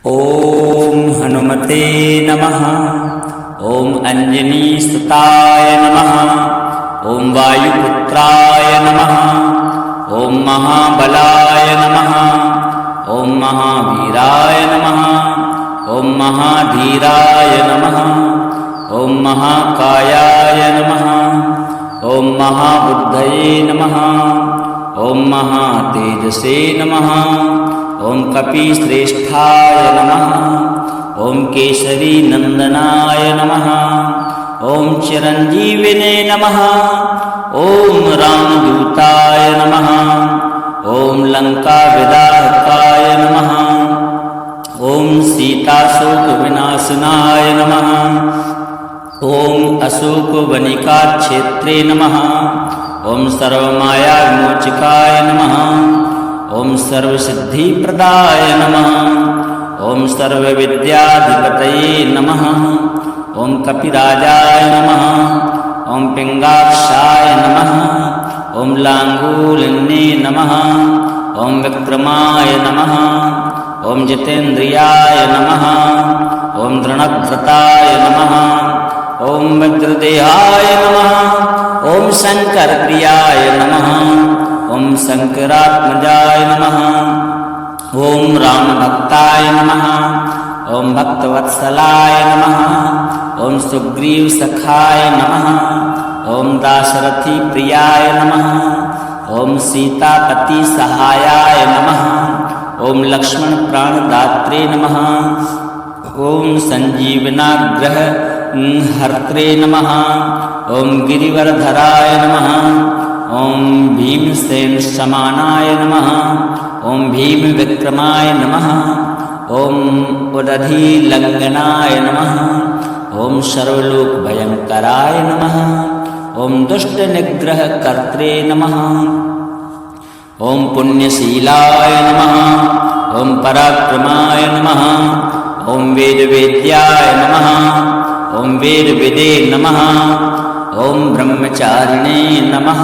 ओम हनुमते नमः। ओम अंजनीसुताय नमः। ओम वायुपुत्राय नमः। ओम महाबलाय नमः। ओम महावीराय नमः। ओम महाधीराय नमः। ओम महाकायाय नमः। ओम महाबुद्धये नमः। ओम महातेजसे नमः। ओम कपिश्रेष्ठाय नमः। ओम केसरी नंदनाय नमः। ओम चिरंजीविने नमः। ओम रामदूताय नमः। ओम लंका विदाहकाय नमः। ओम सीताशोक विनाशनाय नमः। ओम अशोक वनिका क्षेत्रे नमः। ओम सर्वमाया विमोचकाय नमः। ओम सर्वसिद्धिप्रदाय नमः। ओम सर्वविद्याधिपतये नमः। ओम कपिराजाय नमः। ओम पिंगाक्षाय नमः। ओम लांगूलिन्ये नमः। ओम विक्रमाय नमः। ओम जितेन्द्रियाय नमः। ओम दृढ़व्रताय नमः। ओम वज्रदेहाय नमः। ओम शंकरप्रियाय नमः। ओम शंकरात्मजाय नमः। ओम रामभक्ताय नमः। ओम भक्तवत्सलाय नमः। ओम सुग्रीवसखाय नमः। ओम दाशरथी प्रियाय नमः। ओम सीतापति सहायाय नमः। ओम लक्ष्मण प्राणदात्रे नमः। ओम संजीवनाग्रह हर्त्रे नमः। ओम गिरिवरधराय नमः। ओम भीमसेन समानाय नमः। ओम भीम विक्रमाय नमः। ओम उदधीलंघनाय नमः। ओम सर्वलोक भयंकराय नमः। ओम दुष्ट निग्रह कर्त्रे नमः। ओम पुण्यशीलाय नमः। ओम पराक्रमाय नमः। ओम वेदवेद्याय नमः। ओम वेदविदे नमः। ओम ब्रह्मचारिणे नमः।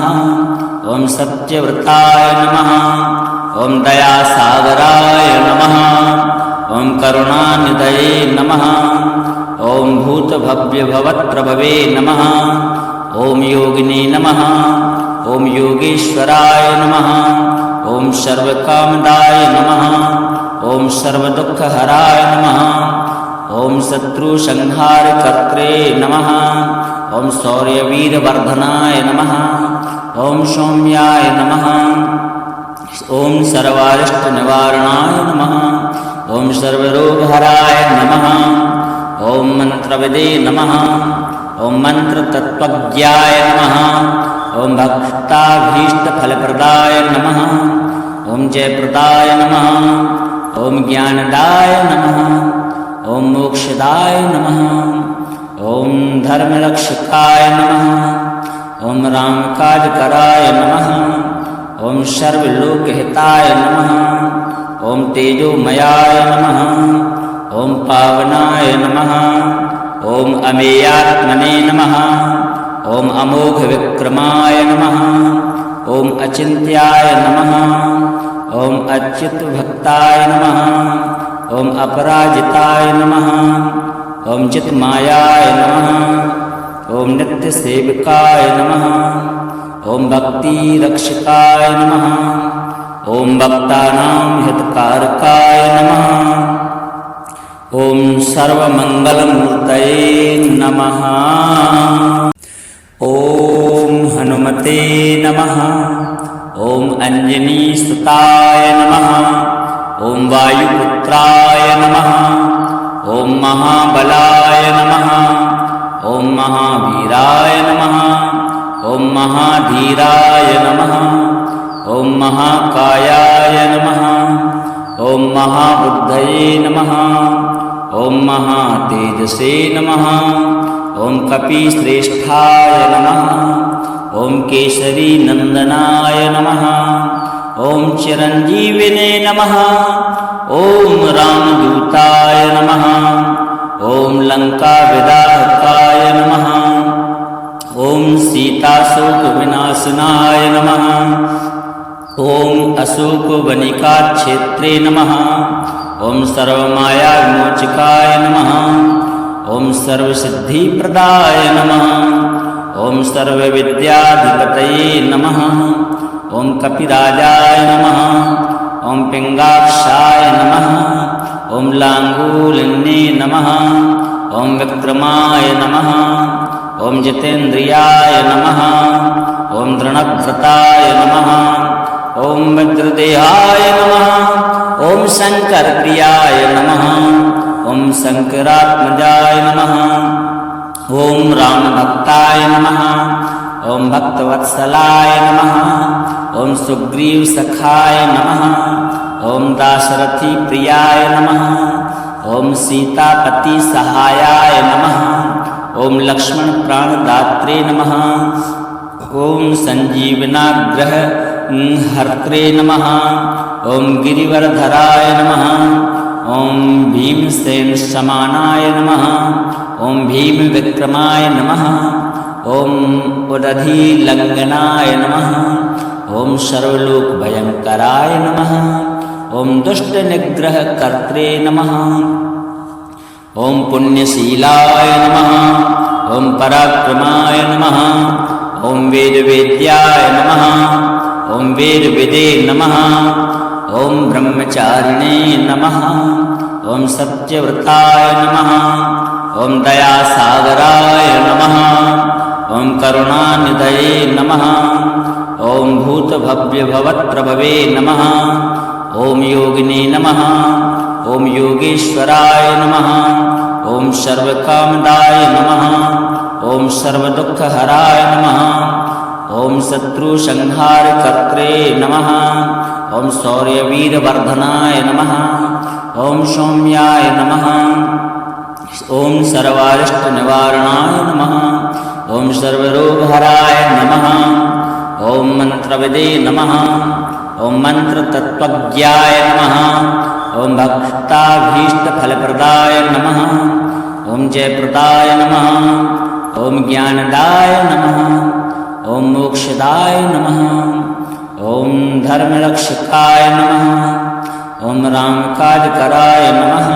ओम सत्यव्रताय नमः। ओम दयासागराय नमः। ओम करुणानिधये नमः। ओम भूतभव्यभवत्प्रभवे नमः। ओम योगिने नमः। ओम योगेश्वराय नमः। ओम सर्वकामदाय नमः। ओम सर्वदुःखहराय नमः। ओम शत्रुसंहारकर्त्रे नमः। ओम शौर्यवीरवर्धनाय नमः। ओम सौम्याय नमः। ओम सर्वारिष्टनिवारणाय नमः। ओम सर्वरोगहराय नमः। ओम मंत्रविदे नमः। ओम मंत्रतत्त्वज्ञाय नमः। ओम भक्ताभीष्टफलप्रदाय नमः। ओम जयप्रदाय नमः। ओम ज्ञानदाय नमः। ओम मोक्षदाय नमः। ओम धर्मरक्षकाय नमः। ओम रामकाजकराय नमः। ओम सर्वलोकहिताय नमः। ओम तेजोमयाय नमः। ओम पावनाय नमः। ओम अमेयात्मने नमः। ओम अमोघ विक्रमाय नमः। ओम अचिन्त्याय नमः। ओम अच्युतभक्ताय नमः। ओम अपराजिताय नमः। ओम चित्मायाय नमः। ओम नित्यसेवकाय नमः। ओम भक्तिरक्षकाय नमः। ओम भक्तानां हितकारकाय नमः। ओम सर्वमंगलमूर्तये नमः। ओम हनुमते नमः। ओम अंजनीसुताय नमः। ओम वायुपुत्राय नमः। ओम महाबलाय नमः। ओम महावीराय नमः। ओम महाधीराय नमः। ओम महाकायाय नमः। ओम महाबुद्धये नमः। ओम महातेजसे नमः। ओम कपिश्रेष्ठाय नमः। ओम केसरी नंदनाय नमः। ओम चिरंजीविने नमः। ओम रामदूताय नमः। ओम लंका विदाहकाय नमः। ओम सीताशोक विनाशनाय नमः। ओम अशोक वनिका क्षेत्रे नमः। ॐ सर्वमाया विमोचकाय नमः ॐ सर्वसिद्धिप्रदाय नमः ॐ सर्वविद्याधिपतये नमः ॐ कपिराजाय नमः ॐ पिङ्गाक्षाय नमः ॐ लाङ्गूलिन्ये नमः ॐ विक्रमाय नमः ॐ जितेन्द्रियाय नमः ॐ दृढव्रताय नमः ॐ वज्रदेहाय नमः ॐ शङ्करप्रियाय नमः ॐ शङ्करात्मजाय नमः ॐ रामभक्ताय नमः ॐ भक्तवत्सलाय नमः ॐ सुग्रीवसखाय नमः ॐ दाशरथिप्रियाय नमः ॐ सीतापतिसहायाय नमः ॐ लक्ष्मणप्राणदात्रे नमः ॐ सञ्जीवनाग्रहहर्त्रे नमः ॐ गिरिवरधराय नमः ॐ भीमसेनसमानाय नमः ॐ भीमविक्रमाय नमः ॐ उदधिलङ्घनाय नमः ॐ सर्वलोकभयङ्कराय नमः ॐ दुष्टनिग्रहकर्त्रे नमः ॐ पुण्यशीलाय नमः ॐ पराक्रमाय नमः ॐ वेदवेद्याय नमः ॐ वेदविदे नमः ॐ ब्रह्मचारिणे नमः ॐ सत्यव्रताय नमः ॐ दयासागराय नमः ॐ करुणानिधये नमः ॐ भूतभव्यभवत्प्रभवे नमः ॐ योगिने नमः ॐ योगेश्वराय नमः ॐ सर्वकामदाय नमः ॐ सर्वदुःखहराय नमः ॐ शत्रुसंहारकर्त्रे नमः ॐ शौर्यवीरवर्धनाय नमः ॐ सौम्याय नमः ॐ सर्वारिष्टनिवारणाय नमः ॐ सर्वरोगहराय नमः ॐ मन्त्रविदे नमः ॐ मन्त्रतत्त्वज्ञाय नमः ॐ भक्ताभीष्टफलप्रदाय नमः ॐ जयप्रदाय नमः ॐ ज्ञानदाय नमः ॐ मोक्षदाय नमः ॐ धर्मरक्षकाय नमः ॐ रामकाजकराय नमः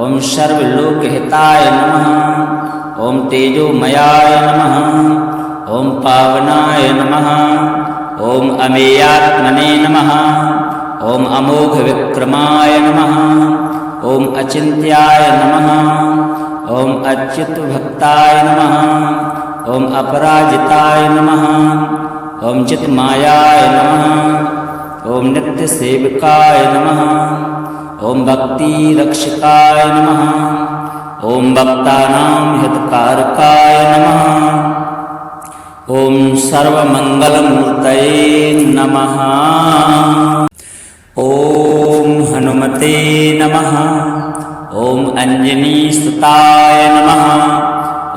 ॐ सर्वलोकहिताय नमः ॐ तेजोमयाय नमः ॐ पावनाय नमः ॐ अमेयात्मने नमः ॐ अमोघविक्रमाय नमः ॐ अचिन्त्याय नमः ॐ अच्युतभक्ताय नमः ॐ अपराजिताय नमः ॐ चित्मायाय नमः ॐ नित्यसेवकाय नमः ॐ भक्तिरक्षकाय नमः ॐ भक्तानां हितकारकाय नमः ॐ सर्वमङ्गलमूर्तये नमः ॐ हनुमते नमः ॐ अञ्जनीसुताय नमः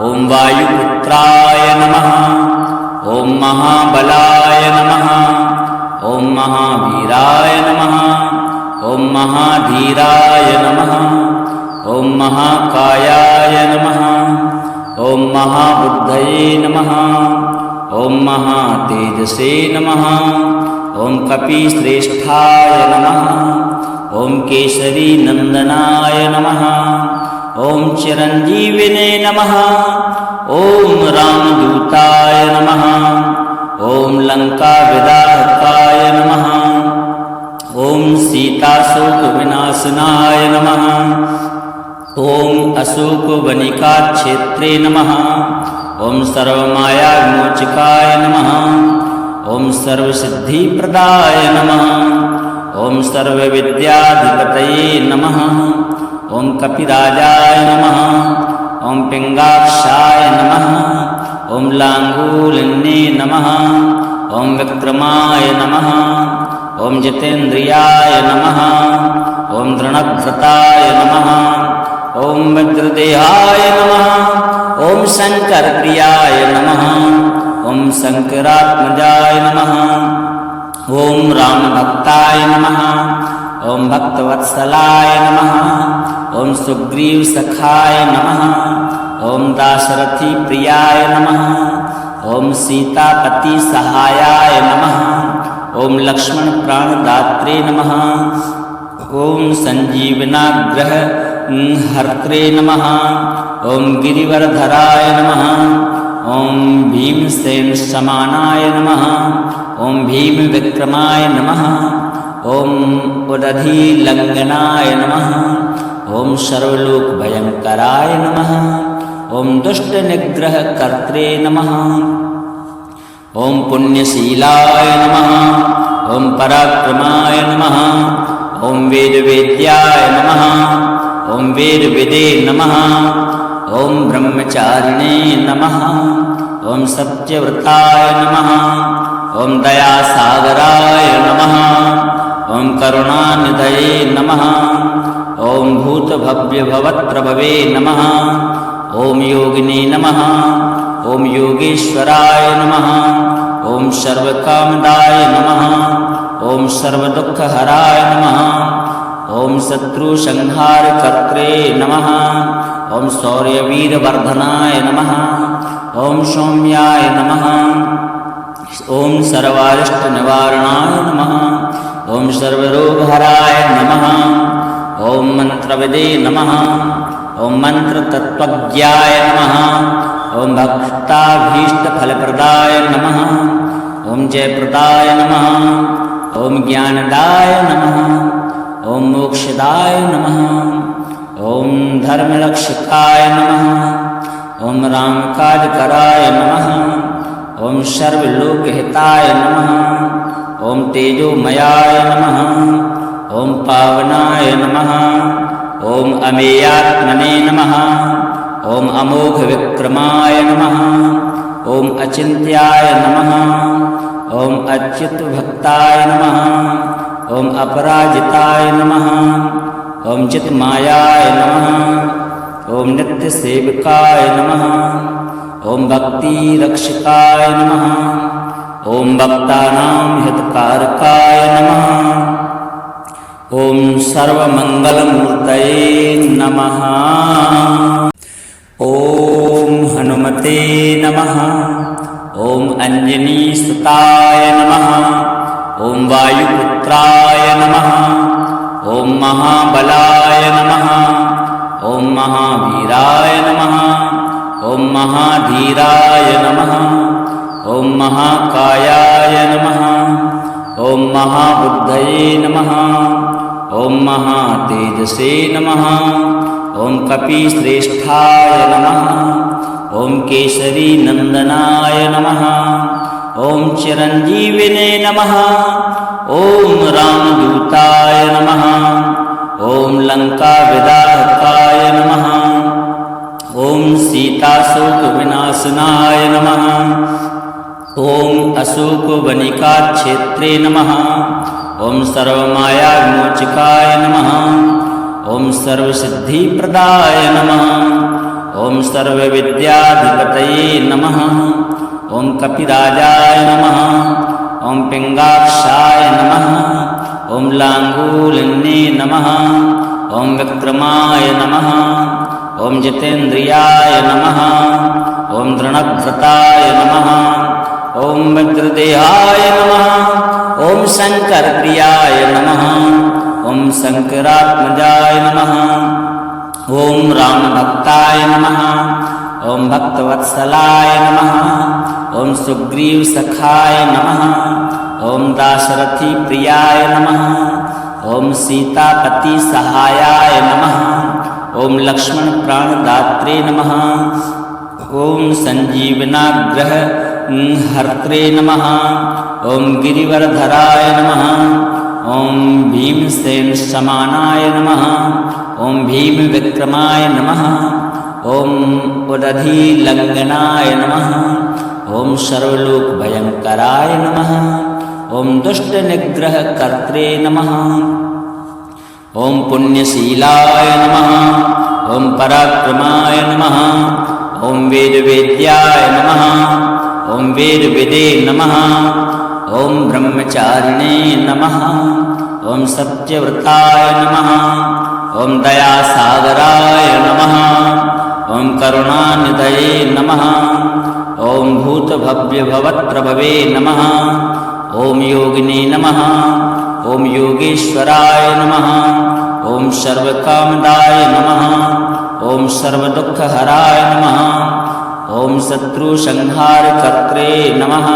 ॐ वायुपुत्राय नमः ॐ महाबलाय नमः ॐ महावीराय नमः ॐ महाधीराय नमः ॐ महाकायाय नमः ॐ महाबुद्धये नमः ॐ महातेजसे नमः ॐ कपिश्रेष्ठाय नमः ॐ केसरीनन्दनाय नमः ॐ चिरञ्जीविने नमः ॐ रामदूताय नमः ॐ लङ्काविदाहकाय नमः ॐ सीताशोकविनाशनाय नमः ॐ अशोकवनिकाक्षेत्रे नमः ॐ सर्वमायाविमोचकाय नमः ॐ सर्वसिद्धिप्रदाय नमः ॐ सर्वविद्याधिपतये नमः ॐ कपिराजाय नमः ॐ पिङ्गाक्षाय नमः ॐ लाङ्गूलिन्ये नमः ॐ विक्रमाय नमः ॐ जितेन्द्रियाय नमः ॐ दृढव्रताय नमः ॐ वज्रदेहाय नमः ॐ शङ्करप्रियाय नमः ॐ शङ्करात्मजाय नमः ॐ रामभक्ताय नमः ॐ भक्तवत्सलाय नमः ॐ सुग्रीवसखाय नमः ॐ दाशरथिप्रियाय नमः ॐ सीतापतिसहायाय नमः ॐ लक्ष्मणप्राणदात्रे नमः ॐ सञ्जीवनाग्रह हर्त्रे नमः। ॐ गिरिवरधराय नमः। ॐ भीमसेन समानाय नमः। ॐ भीमविक्रमाय नमः। ॐ उदधिलङ्घनाय नमः। ॐ सर्वलोकभयङ्कराय नमः। ॐ दुष्टनिग्रहकर्त्रे नमः। ॐ पुण्यशीलाय नमः। ॐ पराक्रमाय नमः। ॐ वेदवेद्याय नमः। ॐ वेदविदे नमः। ॐ ब्रह्मचारिणे नमः। ॐ सत्यव्रताय नमः। ॐ दयासागराय नमः। ॐ करुणानिधये नमः। ॐ भूतभव्यभवत्प्रभवे नमः। ॐ योगिने नमः। ॐ योगेश्वराय नमः। ॐ सर्वकामदाय नमः। ॐ सर्वदुःखहराय नमः। ॐ शत्रुसंहारकर्त्रे नमः। ॐ शौर्यवीरवर्धनाय नमः। ॐ सौम्याय नमः। ॐ सर्वारिष्टनिवारणाय नमः। ॐ सर्वरोगहराय नमः। ॐ मन्त्रविदे नमः। ॐ मन्त्रतत्त्वज्ञाय नमः। ॐ भक्ताभीष्टफलप्रदाय नमः। ॐ जयप्रदाय नमः। ॐ ज्ञानदाय नमः। ॐ मोक्षदाय नमः। ॐ धर्मरक्षकाय नमः। ॐ रामकाजकराय नमः। ॐ सर्वलोकहिताय नमः। ॐ तेजोमयाय नमः। ॐ पावनाय नमः। ॐ अमेयात्मने नमः। ॐ अमोघविक्रमाय नमः। ॐ अचिन्त्याय नमः। ॐ अच्युतभक्ताय नमः। ॐ अपराजिताय नमः। ॐ चित्मायाय नमः। ॐ नित्यसेवकाय नमः। ॐ भक्तिरक्षकाय नमः। ॐ भक्तानां हितकारकाय नमः। ॐ सर्वमङ्गलमूर्तये नमः। ॐ हनुमते नमः। ॐ अञ्जनीसुताय नमः। ॐ वायुपुत्राय नमः। ॐ महाबलाय नमः। ॐ महावीराय नमः। ॐ महाधीराय नमः। ॐ महाकायाय नमः। ॐ महाबुद्धये नमः। ॐ महातेजसे नमः। ॐ कपिश्रेष्ठाय नमः। ॐ केसरीनन्दनाय नमः। ॐ चिरञ्जीविने नमः। ॐ रामदूताय नमः। ॐ लङ्काविदाहकाय नमः। ॐ सीताशोकविनाशनाय नमः। ॐ अशोकवनिकाक्षेत्रे नमः। ॐ सर्वमायाविमोचकाय नमः। ॐ सर्वसिद्धिप्रदाय नमः। ॐ सर्वविद्याधिपतये नमः। ॐ कपिराजाय नमः। ॐ पिङ्गाक्षाय नमः। ॐ लाङ्गूलिन्ये नमः। ॐ विक्रमाय नमः। ॐ जितेन्द्रियाय नमः। ॐ दृढव्रताय नमः। ॐ वज्रदेहाय नमः। ॐ शङ्करप्रियाय नमः। ॐ शङ्करात्मजाय नमः। ॐ रामभक्ताय नमः। ॐ भक्तवत्सलाय नमः। ॐ सुग्रीवसखाय नमः। ॐ दाशरथिप्रियाय नमः। ॐ सीतापतिसहायाय नमः। ॐ लक्ष्मणप्राणदात्रे नमः। ॐ सञ्जीवनाग्रह हर्त्रे नमः। ॐ गिरिवरधराय नमः। ॐ भीमसेन समानाय नमः। ॐ भीमविक्रमाय नमः। ॐ उदधिलङ्घनाय नमः। ॐ सर्वलोकभयङ्कराय नमः। ॐ दुष्टनिग्रहकर्त्रे नमः। ॐ पुण्यशीलाय नमः। ॐ पराक्रमाय नमः। ॐ वेदवेद्याय नमः। ॐ वेदविदे नमः। ॐ ब्रह्मचारिणे नमः। ॐ सत्यव्रताय नमः। ॐ दयासागराय नमः। ॐ करुणानिधये नमः। ॐ भूतभव्यभवत्प्रभवे नमः। ॐ योगिने नमः। ओम योगेश्वराय नमः। ओम सर्वकामदाय नमः। ओम सर्वदुःखहराय नमः। ओम शत्रुसंहारकर्त्रे नमः।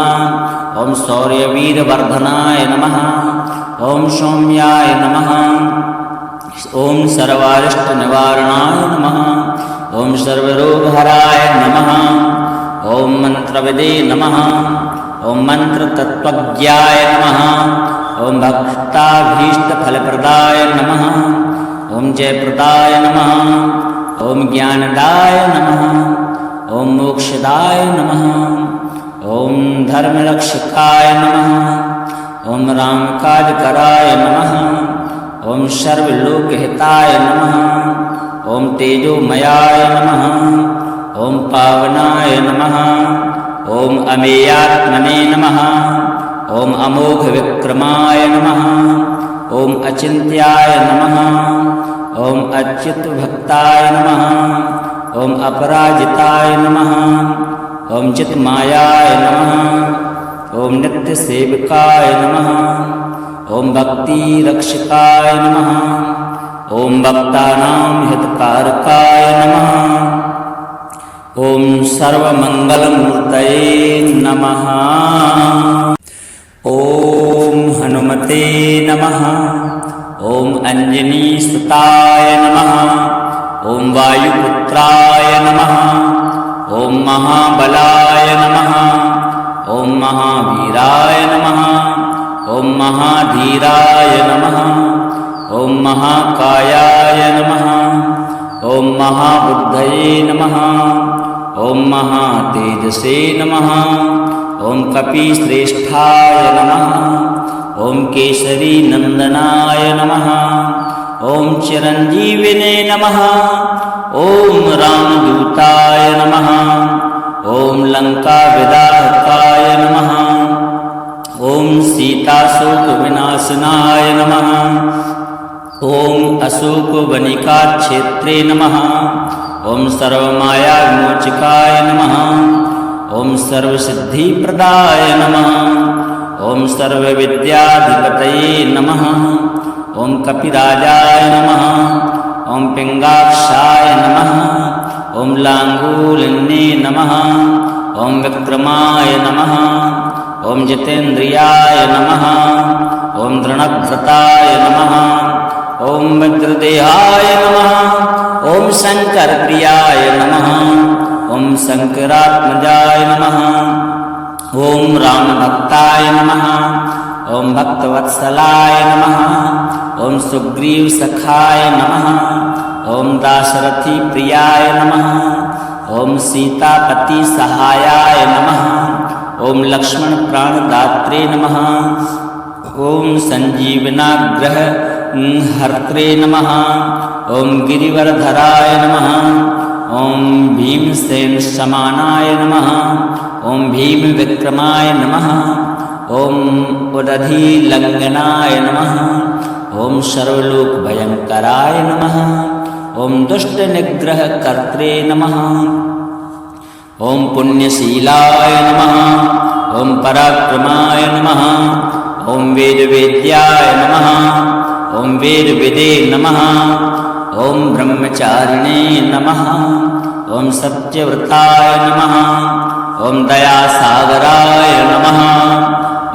ओम शौर्यवीरवर्धनाय नमः। ओम सौम्याय नमः। ओम सर्वारिष्टनिवारणाय नमः। ओम सर्वरोगहराय नमः। ओम मंत्रविदे नमः। ओम मंत्रतत्त्वज्ञाय नमः। ओम भक्ताभीष्टफलप्रदाय नमः। ओम जयप्रदाय नमः। ओम ज्ञानदाय नमः। ओम मोक्षदाय नमः। ओम धर्मरक्षकाय नमः। ओम रामकाजकराय नमः। ओम सर्वलोकहिताय नमः। ओम तेजोमयाय नमः। ओम पावनाय नमः। ओम अमेयात्मने नमः। ओम अमोघविक्रमाय नमः। ओम अचिन्त्याय नमः। ओम अच्युतभक्ताय नमः। ओम अपराजिताय नमः। ओम चित्मायाय नमः। ओम नित्यसेवकाय नमः। ओम भक्तिरक्षकाय नमः। ओम भक्तानां हितकारकाय नमः। ओम सर्वमंगलमूर्तये नमः। ओम हनुमते नमः। ओम अंजनीसुताय नमः। ओम वायुपुत्राय नमः। ओम महाबलाय नमः। ओम महावीराय नमः। ओम महाधीराय नमः। ओम महाकायाय नमः। ओम महाबुद्धये नमः। ओम महातेजसे नमः। ओम कपिश्रेष्ठाय नमः। ओम केसरी नंदनाय नमः। ओम चिरंजीविने नमः। ओम रामदूताय नमः। ओम लंकाविदाहकाय नमः। ओम सीताशोकविनाशनाय नमः। ओम अशोकवनिकाक्षेत्रे नमः। ओम सर्वमायाविमोचकाय नमः। ओम सर्वसिद्धिप्रदाय नमः। ओम सर्वविद्याधिपतये नमः। ओम कपिराजाय नमः। ओम पिंगाक्षाय नमः। ओम लांगूलिन्ये नमः। ओम विक्रमाय नमः। ओम जितेन्द्रियाय नमः। ओम दृढ़व्रताय नमः। ओम वज्रदेहाय नमः। ओम शंकरप्रियाय नमः। ओम शंकरात्मजाय नमः। ओम रामभक्ताय नमः। ओम भक्तवत्सलाय नमः। ओम सुग्रीवसखाय नमः। ओम दाशरथी प्रियाय नमः। ओम सीतापति सहायाय नमः। ओम लक्ष्मण प्राणदात्रे नमः। ओम संजीवनाग्रह हर्त्रे नमः। ओम गिरिवरधराय नमः। ओम भीमसेन समानाय नमः। ओम भीम विक्रमाय नमः। ओम उदधीलंघनाय नमः। ओम सर्वलोकभयंकराय नमः। ओम दुष्टनिग्रहकर्त्रे नमः। ओम पुण्यशीलाय नमः। ओम पराक्रमाय नमः। ओम वेदवेद्याय नमः। ओम वेदविदे नमः। ओम ब्रह्मचारिणे नमः। ओम सत्यव्रताय नमः। ओम दयासागराय नमः।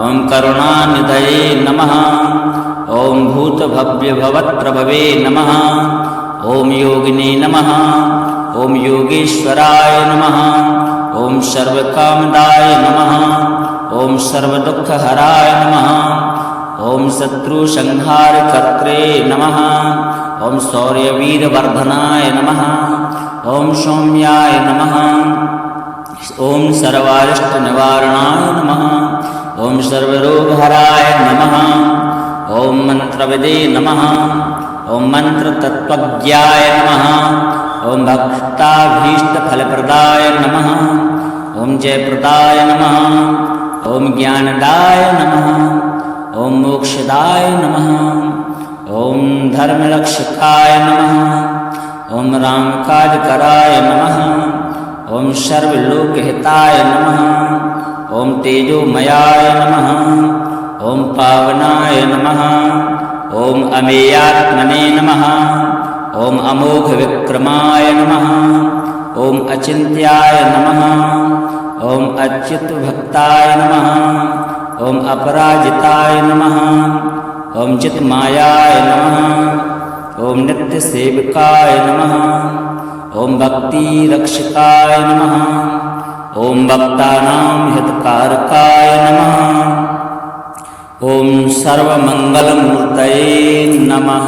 ओम करुणानिधये नमः। ओम भूतभव्यभवत्प्रभवे नमः। ओम योगिने नमः। ओम योगेश्वराय नमः। ओम सर्वकामदाय नमः। ओम सर्वदुःखहराय नमः। ओम शत्रुसंहारकर्त्रे नमः। ओम शौर्यवीरवर्धनाय नमः। ओम सौम्याय नमः। ओम सर्वारिष्टनिवारणाय नमः। ओम सर्वरोगहराय नमः। ओम मंत्रविदे नमः। ओम मंत्रतत्त्वज्ञाय नमः। ओम भक्ताभीष्टफलप्रदाय नमः। ओम जयप्रदाय नमः। ओम ज्ञानदाय नमः। ओम मोक्षदाय नमः। ओम धर्मरक्षकाय नमः। ओम रामकाजकराय नमः। ओम सर्वलोकहिताय नमः। ओम तेजोमयाय नमः। ॐ पावनाय नमः। ॐ अमेयात्मने नमः। ॐ अमोघविक्रमाय नमः। ॐ अचिन्त्याय नमः। ॐ अच्युतभक्ताय नमः। ॐ अपराजिताय नमः। ॐ चित्मायाय नमः। ॐ नित्यसेविकाय नमः। ॐ भक्तिरक्षकाय नमः। ॐ भक्तानां हितकारकाय नमः। ॐ सर्वमङ्गलमूर्तये नमः।